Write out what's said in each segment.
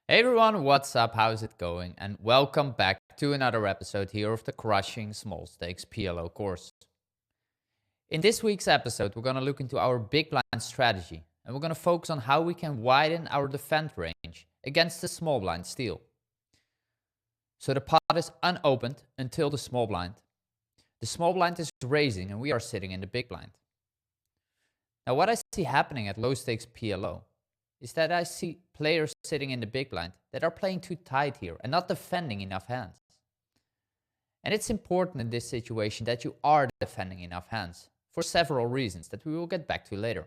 Hey everyone, what's up? How's it going? And welcome back to another episode here of the Crushing Small Stakes PLO course. In this week's episode, we're going to look into our big blind strategy and we're going to focus on how we can widen our defend range against the small blind steal. So the pot is unopened until the small blind. The small blind is raising and we are sitting in the big blind. Now what I see happening at low stakes PLO is that I see players sitting in the big blind that are playing too tight here and not defending enough hands. And it's important in this situation that you are defending enough hands for several reasons that we will get back to later.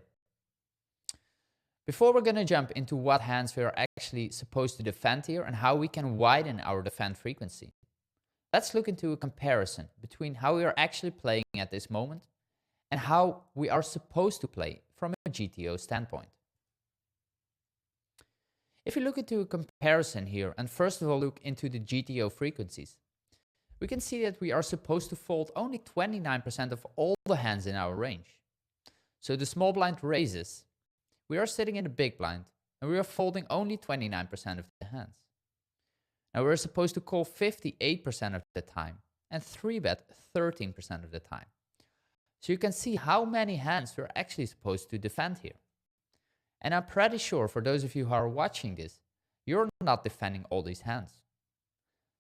Before we're going to jump into what hands we are actually supposed to defend here and how we can widen our defend frequency, let's look into a comparison between how we are actually playing at this moment and how we are supposed to play from a GTO standpoint. If we look into a comparison here and first of all look into the GTO frequencies, we can see that we are supposed to fold only 29% of all the hands in our range. So the small blind raises, we are sitting in the big blind and we are folding only 29% of the hands. Now we're supposed to call 58% of the time and 3-bet 13% of the time. So you can see how many hands we're actually supposed to defend here. And I'm pretty sure for those of you who are watching this, you're not defending all these hands.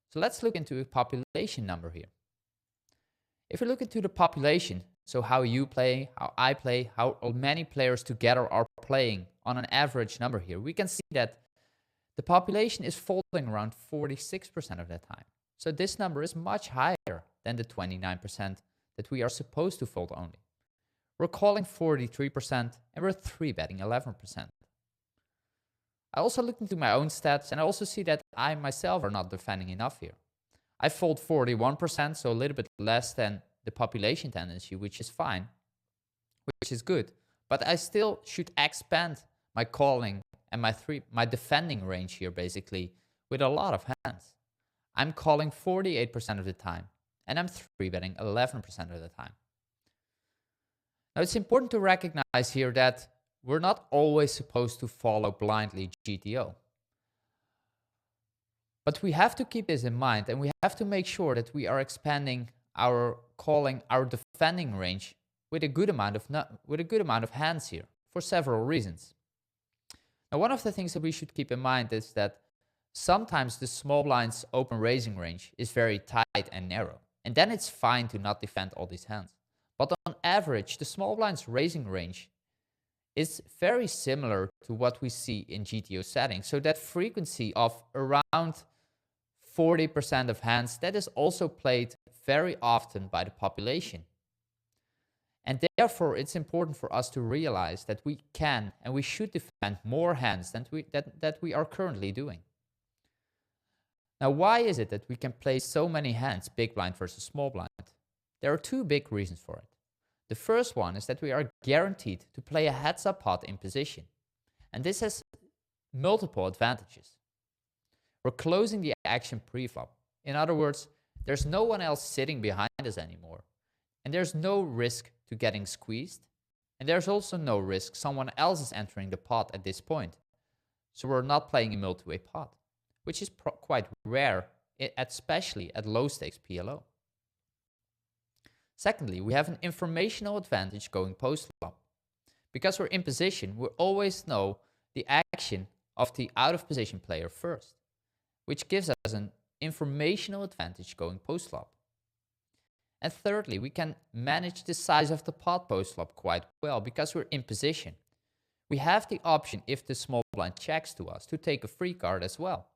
So let's look into a population number here. If we look into the population, so how you play, how I play, how many players together are playing on an average number here, we can see that the population is folding around 46% of the time. So this number is much higher than the 29% that we are supposed to fold only. We're calling 43% and we're 3-betting 11%. I also looked into my own stats and I also see that I myself are not defending enough here. I fold 41%, so a little bit less than the population tendency, which is fine, which is good. But I still should expand my calling and my defending range here basically with a lot of hands. I'm calling 48% of the time and I'm 3-betting 11% of the time. Now it's important to recognize here that we're not always supposed to follow blindly GTO. But we have to keep this in mind and we have to make sure that we are expanding our calling, our defending range with a good amount of hands here for several reasons. Now one of the things that we should keep in mind is that sometimes the small blind's open raising range is very tight and narrow. And then it's fine to not defend all these hands. But on average, the small blind's raising range is very similar to what we see in GTO settings. So that frequency of around 40% of hands, that is also played very often by the population. And therefore, it's important for us to realize that we can and we should defend more hands than that we are currently doing. Now, why is it that we can play so many hands, big blind versus small blind? There are two big reasons for it. The first one is that we are guaranteed to play a heads-up pot in position. And this has multiple advantages. We're closing the action pre-flop. In other words, there's no one else sitting behind us anymore. And there's no risk to getting squeezed. And there's also no risk someone else is entering the pot at this point. So we're not playing a multi-way pot, which is quite rare, especially at low stakes PLO. Secondly, we have an informational advantage going post-flop. Because we're in position, we always know the action of the out-of-position player first, which gives us an informational advantage going post-flop. And thirdly, we can manage the size of the pot post-flop quite well because we're in position. We have the option, if the small blind checks to us, to take a free card as well.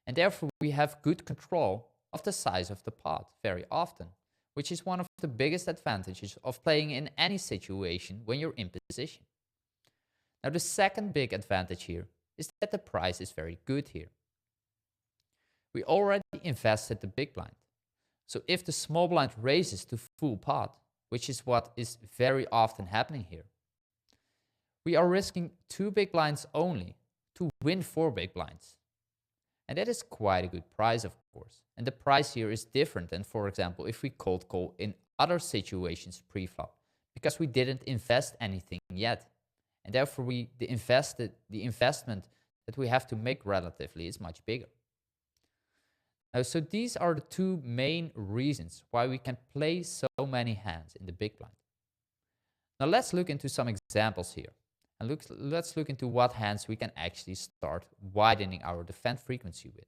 And therefore, we have good control of the size of the pot very often, which is one of the biggest advantages of playing in any situation when you're in position. Now, the second big advantage here is that the price is very good here. We already invested the big blind. So if the small blind raises to full pot, which is what is very often happening here, we are risking 2 big blinds only to win 4 big blinds. And that is quite a good price, of course. And the price here is different than, for example, if we cold call in other situations pre-flop, because we didn't invest anything yet. And therefore, the investment that we have to make relatively is much bigger. So these are the two main reasons why we can play so many hands in the big blind. Now let's look into some examples here. And let's look into what hands we can actually start widening our defend frequency with.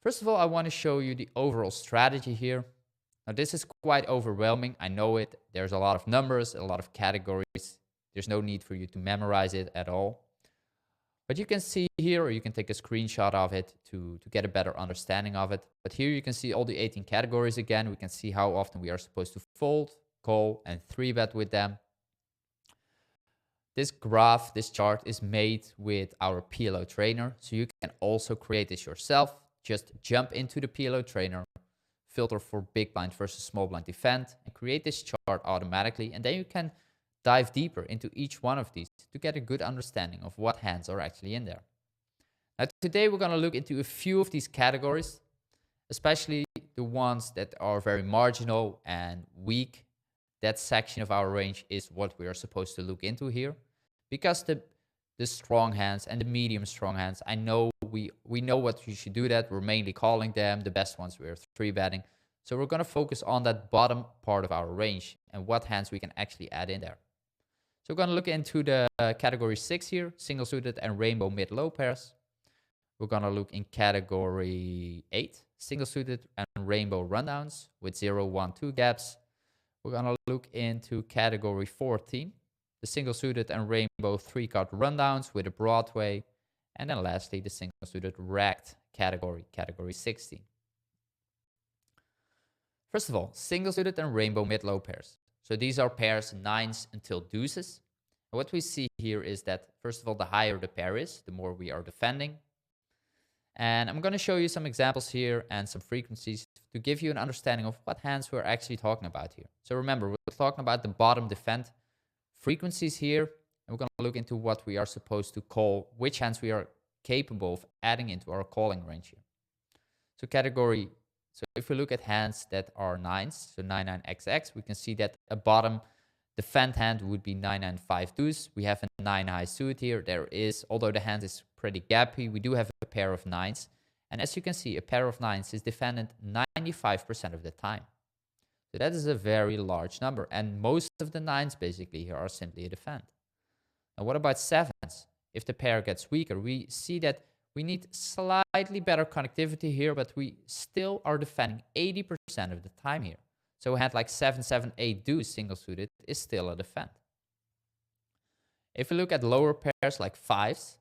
First of all, I want to show you the overall strategy here. Now this is quite overwhelming. I know it. There's a lot of numbers, a lot of categories. There's no need for you to memorize it at all. But you can see here, or you can take a screenshot of it to get a better understanding of it. But here you can see all the 18 categories again. We can see how often we are supposed to fold, call, and 3-bet with them. This graph, this chart is made with our PLO trainer. So you can also create this yourself. Just jump into the PLO trainer, filter for big blind versus small blind defend, and create this chart automatically. And then you can dive deeper into each one of these to get a good understanding of what hands are actually in there. Now today we're going to look into a few of these categories, especially the ones that are very marginal and weak. That section of our range is what we are supposed to look into here, because the strong hands and the medium strong hands, I know we know what you should do that. We're mainly calling them. The best ones we're 3-betting. So we're going to focus on that bottom part of our range and what hands we can actually add in there. So we're going to look into the category 6 here, single suited and rainbow mid-low pairs. We're going to look in category 8, single suited and rainbow rundowns with 0, 1, 2 gaps. We're going to look into category 14, the single suited and rainbow 3-card rundowns with a Broadway. And then lastly, the single suited racked category, category 16. First of all, single suited and rainbow mid-low pairs. So these are pairs 9s until deuces. And what we see here is that, first of all, the higher the pair is, the more we are defending. And I'm going to show you some examples here and some frequencies to give you an understanding of what hands we're actually talking about here. So remember, we're talking about the bottom defend frequencies here. And we're going to look into what we are supposed to call, which hands we are capable of adding into our calling range here. So if we look at hands that are 9s, so 9-9-XX, we can see that a bottom defend hand would be 9-9-5 deuce. We have a 9 high suit here. There is, although the hand is pretty gappy, we do have a pair of 9s. And as you can see, a pair of 9s is defended 95% of the time. So that is a very large number. And most of the 9s basically here are simply a defend. And what about 7s? If the pair gets weaker, we see that we need slightly better connectivity here, but we still are defending 80% of the time here. So a hand like 7-7-8 deuce single suited is still a defend. If we look at lower pairs like 5s,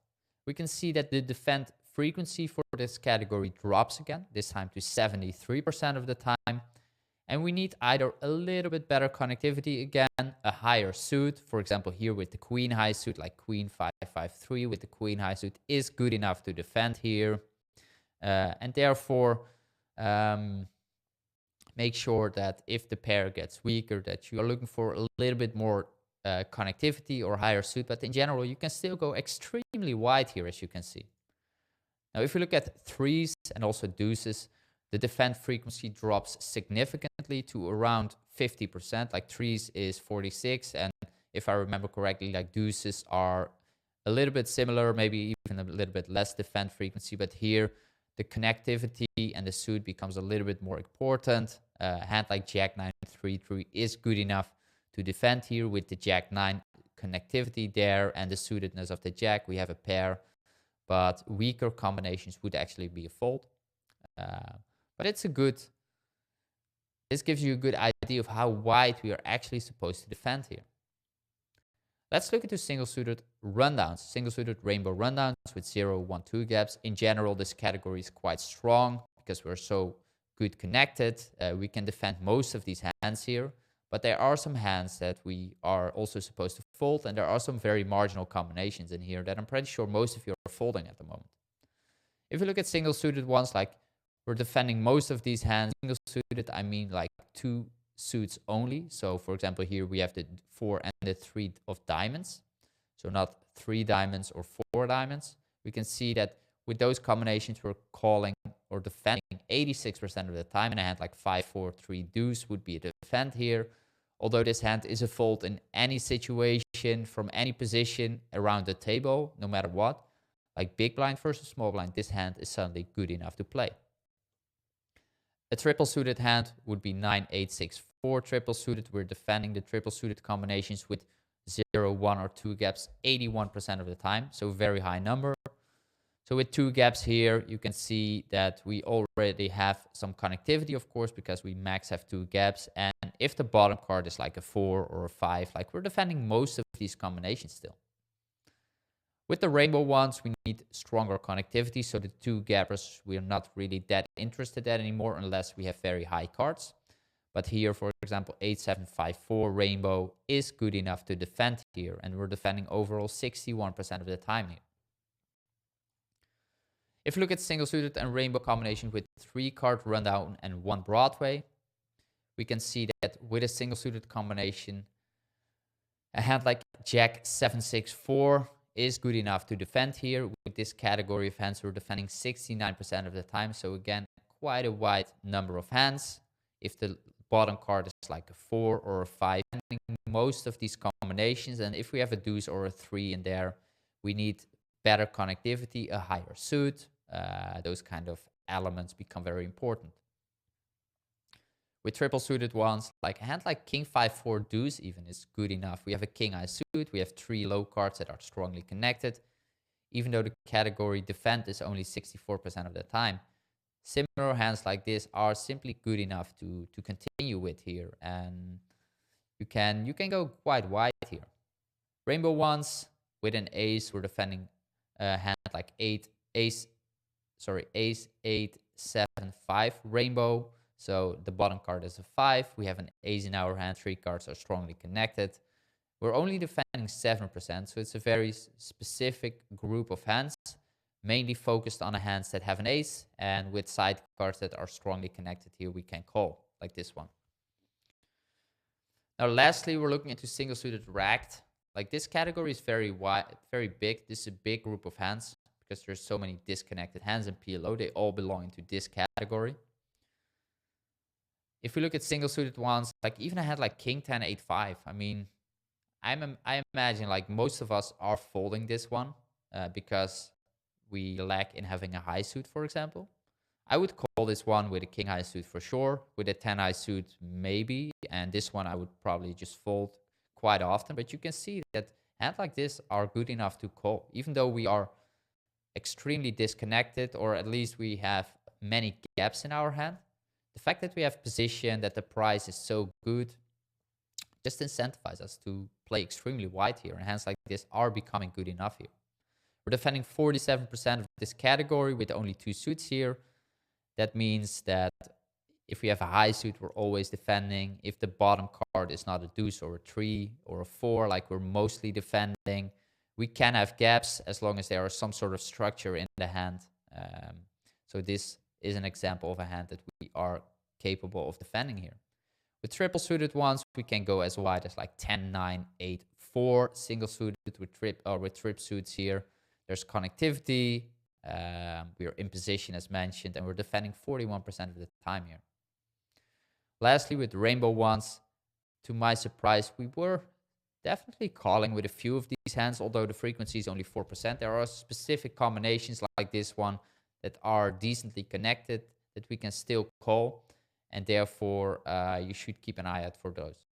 we can see that the defend frequency for this category drops again, this time to 73% of the time. And we need either a little bit better connectivity again, a higher suit. For example, here with the queen high suit, like queen 5-5-3 with the queen high suit is good enough to defend here. And therefore, make sure that if the pair gets weaker, that you are looking for a little bit more connectivity or higher suit. But in general, you can still go extremely wide here, as you can see. Now, if you look at 3s and also deuces, the defend frequency drops significantly to around 50%. Like 3s is 46, and if I remember correctly, like deuces are a little bit similar, maybe even a little bit less defend frequency. But here, the connectivity and the suit becomes a little bit more important. A hand like Jack 9-3-3 is good enough to defend here with the Jack 9 connectivity there and the suitedness of the Jack. We have a pair, but weaker combinations would actually be a fold. But this gives you a good idea of how wide we are actually supposed to defend here. Let's look into single-suited rundowns, single-suited rainbow rundowns with 0, 1, 2 gaps. In general, this category is quite strong because we're so good connected. We can defend most of these hands here, but there are some hands that we are also supposed to fold, and there are some very marginal combinations in here that I'm pretty sure most of you are folding at the moment. If you look at single-suited ones, like we're defending most of these hands. Single-suited, I mean like 2 suits only. So for example, here we have the 4 and the 3 of diamonds. So not 3 diamonds or 4 diamonds. We can see that with those combinations, we're calling or defending 86% of the time. And a hand like 5-4-3 deuce would be a defend here. Although this hand is a fold in any situation, from any position around the table, no matter what. like big blind versus small blind, this hand is suddenly good enough to play. A triple suited hand would be 9-8-6-4 triple suited. We're defending the triple suited combinations with 0, 1, or 2 gaps 81% of the time, so very high number. So with 2 gaps here, you can see that we already have some connectivity, of course, because we max have 2 gaps. And if the bottom card is like a 4 or a 5, like we're defending most of these combinations still. With the rainbow ones, we need stronger connectivity. So the 2 gappers, we're not really that interested in anymore unless we have very high cards. But here, for example, 8-7-5-4 rainbow is good enough to defend here. And we're defending overall 61% of the time here. If you look at single suited and rainbow combination with 3 card rundown and 1 Broadway, we can see that with a single suited combination, a hand like Jack 7-6-4 is good enough to defend here. With this category of hands, we're defending 69% of the time. So again, quite a wide number of hands. If the bottom card is like a 4 or a 5, most of these combinations, and if we have a deuce or a 3 in there, we need better connectivity, a higher suit. Those kind of elements become very important. With triple suited ones, like a hand like King 5-4 deuce even is good enough. We have a King High suit. We have 3 low cards that are strongly connected. Even though the category defend is only 64% of the time, similar hands like this are simply good enough to continue with here. And you can go quite wide here. Rainbow ones with an ace, we're defending a hand like ace 8-7-5 rainbow. So the bottom card is a 5. We have an ace in our hand. 3 cards are strongly connected. We're only defending 7%. So it's a very specific group of hands, mainly focused on the hands that have an ace. And with side cards that are strongly connected here, we can call, like this one. Now, lastly, we're looking into single suited racked. Like this category is very wide, very big. This is a big group of hands because there's so many disconnected hands in PLO. They all belong into this category. If we look at single suited ones, like even a hand like King 10-8-5, I mean, I imagine like most of us are folding this one because we lack in having a high suit, for example. I would call this one with a King High suit for sure, with a 10 high suit maybe, and this one I would probably just fold quite often. But you can see that hands like this are good enough to call, even though we are extremely disconnected, or at least we have many gaps in our hand. The fact that we have position, that the price is so good, just incentivizes us to play extremely wide here. And hands like this are becoming good enough here. We're defending 47% of this category with only 2 suits here. That means that if we have a high suit, we're always defending. If the bottom card is not a deuce or a 3 or a 4, like we're mostly defending, we can have gaps as long as there is some sort of structure in the hand. So this is an example of a hand that we are capable of defending here. With triple suited ones, we can go as wide as like 10-9-8-4, single suited with trip suits here. There's connectivity. We are in position as mentioned, and we're defending 41% of the time here. Lastly, with rainbow ones, to my surprise, we were definitely calling with a few of these hands, although the frequency is only 4%. There are specific combinations like this one that are decently connected that we can still call, and therefore you should keep an eye out for those.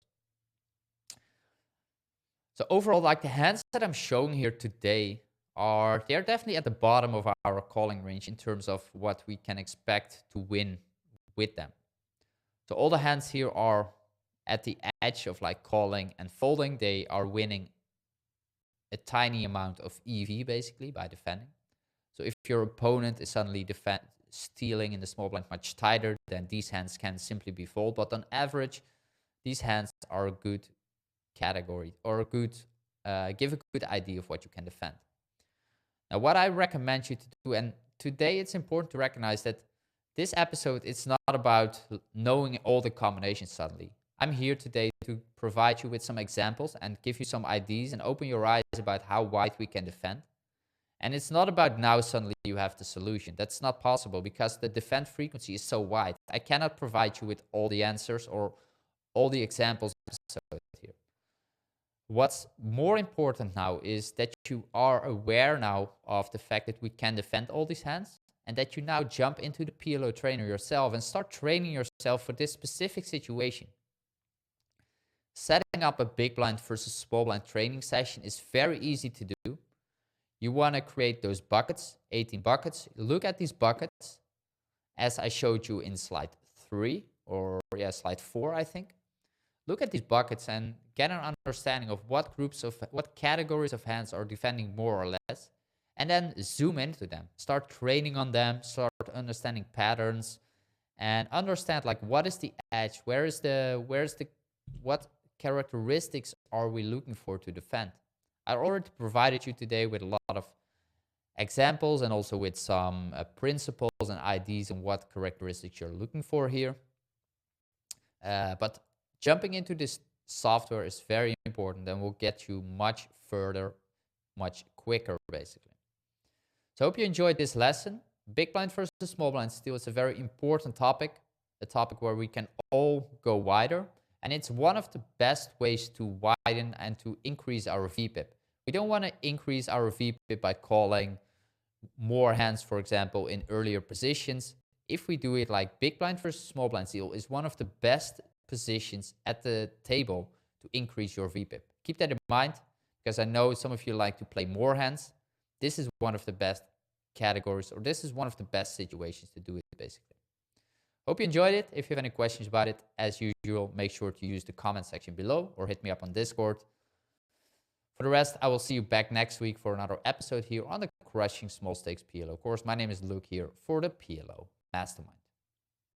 So overall, like the hands that I'm showing here today they're definitely at the bottom of our calling range in terms of what we can expect to win with them. So all the hands here are at the edge of like calling and folding. They are winning a tiny amount of EV basically by defending. So if your opponent is suddenly stealing in the small blind much tighter, then these hands can simply be fold. But on average, these hands are a good category, or a good give a good idea of what you can defend. Now, what I recommend you to do, and today it's important to recognize that this episode, it's not about knowing all the combinations suddenly. I'm here today to provide you with some examples and give you some ideas and open your eyes about how wide we can defend. And it's not about now suddenly you have the solution. That's not possible because the defend frequency is so wide. I cannot provide you with all the answers or all the examples here. What's more important now is that you are aware now of the fact that we can defend all these hands, and that you now jump into the PLO trainer yourself and start training yourself for this specific situation. Setting up a big blind versus small blind training session is very easy to do. You want to create those buckets, 18 buckets. Look at these buckets as I showed you in slide 3, or slide 4, I think. Look at these buckets and get an understanding of what categories of hands are defending more or less, and then zoom into them. Start training on them, start understanding patterns, and understand like what is the edge, what characteristics are we looking for to defend. I already provided you today with a lot of examples and also with some principles and ideas on what characteristics you're looking for here. But jumping into this software is very important and will get you much further, much quicker, basically. So I hope you enjoyed this lesson. Big blind versus small blind steel is a very important topic, a topic where we can all go wider. And it's one of the best ways to widen and to increase our VPIP. We don't want to increase our VPIP by calling more hands, for example, in earlier positions. If we do it like big blind versus small blind steel is one of the best positions at the table to increase your VPIP. Keep that in mind, because I know some of you like to play more hands. This is one of the best categories, or this is one of the best situations to do it, basically. Hope you enjoyed it. If you have any questions about it, as usual, make sure to use the comment section below or hit me up on Discord. For the rest, I will see you back next week for another episode here on the Crushing Small Stakes PLO course. My name is Luke here for the PLO Mastermind.